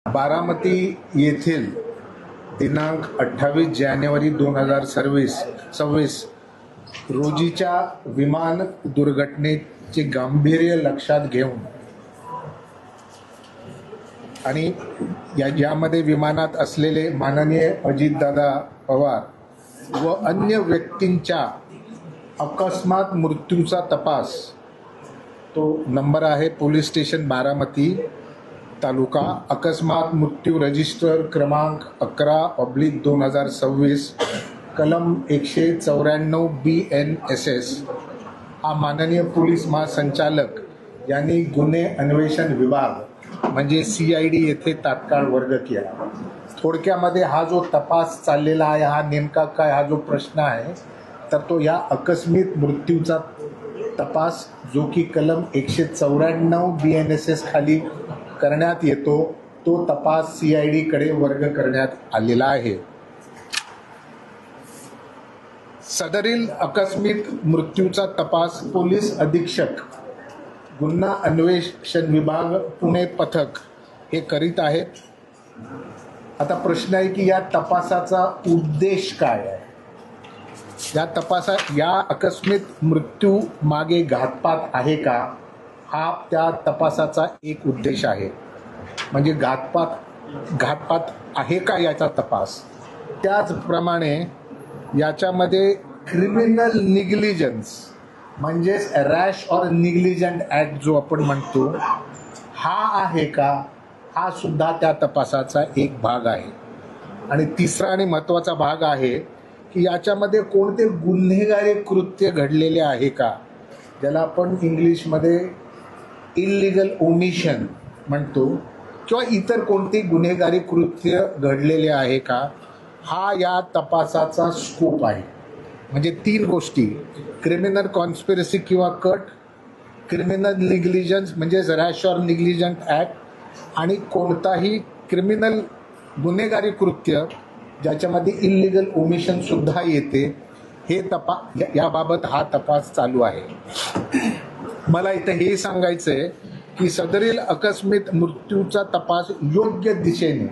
बारामती येथील दिनांक 28 जानेवारी 2026 रोजीच्या विमान दुर्घटनेचे गांभीर्य लक्षात घेऊन आणि यामध्ये विमानात असलेले माननीय अजितदादा पवार व अन्य व्यक्तींच्या अकस्मात मृत्यूचा तपास, तो नंबर आहे पोलीस स्टेशन बारामती तालुका, अकस्मात मृत्यू रजिस्टर क्रमांक 11/2026 कलम 194 BNSS हा माननीय पोलीस महासंचालक यांनी गुन्हे अन्वेषण विभाग म्हणजे CID येथे तात्काळ वर्ग केला. थोडक्यामध्ये हा जो तपास चाललेला आहे हा नेमका काय, हा जो प्रश्न आहे तर तो या आकस्मिक मृत्यूचा तपास जो की कलम 194 BNSS खाली करण्यात येतो, तो तपास CID कडे वर्ग करण्यात आलेला आहे. सदरील आकस्मिक मृत्यूचा तपास पोलीस अधीक्षक गुन्हा अन्वेषण विभाग पुणे पथक हे करीत आहेत. आता प्रश्न आहे की या तपासाचा उद्देश काय आहे. या आकस्मिक मृत्यू मागे घातपात आहे का, हा त्या तपासाचा एक उद्देश आहे. म्हणजे घातपात आहे का याचा तपास. त्याचप्रमाणे याच्यामध्ये क्रिमिनल निग्लिजन्स म्हणजेच रॅश ऑर निग्लिजंट ॲक्ट जो आपण म्हणतो हा आहे का, हा सुद्धा त्या तपासाचा एक भाग आहे. आणि तिसरा आणि महत्त्वाचा भाग आहे की याच्यामध्ये कोणते गुन्हेगारी कृत्य घडलेले आहे का, ज्याला आपण इंग्लिशमध्ये इल्लिगल ओमिशन म्हणतो, किंवा इतर कोणते गुन्हेगारी कृत्य घडलेले आहे का, हा या तपासाचा स्कोप आहे. म्हणजे 3 गोष्टी, क्रिमिनल कॉन्स्पिरसी किंवा कट, क्रिमिनल निग्लिजन्स म्हणजेच रॅश ऑर निग्लिजंट ॲक्ट, आणि कोणताही क्रिमिनल गुन्हेगारी कृत्य ज्याच्यामध्ये इल्लिगल ओमिशन सुद्धा येते, हे याबाबत हा तपास चालू आहे. मला इथे हे सांगायचं आहे की सदरील आकस्मिक मृत्यूचा तपास योग्य दिशेने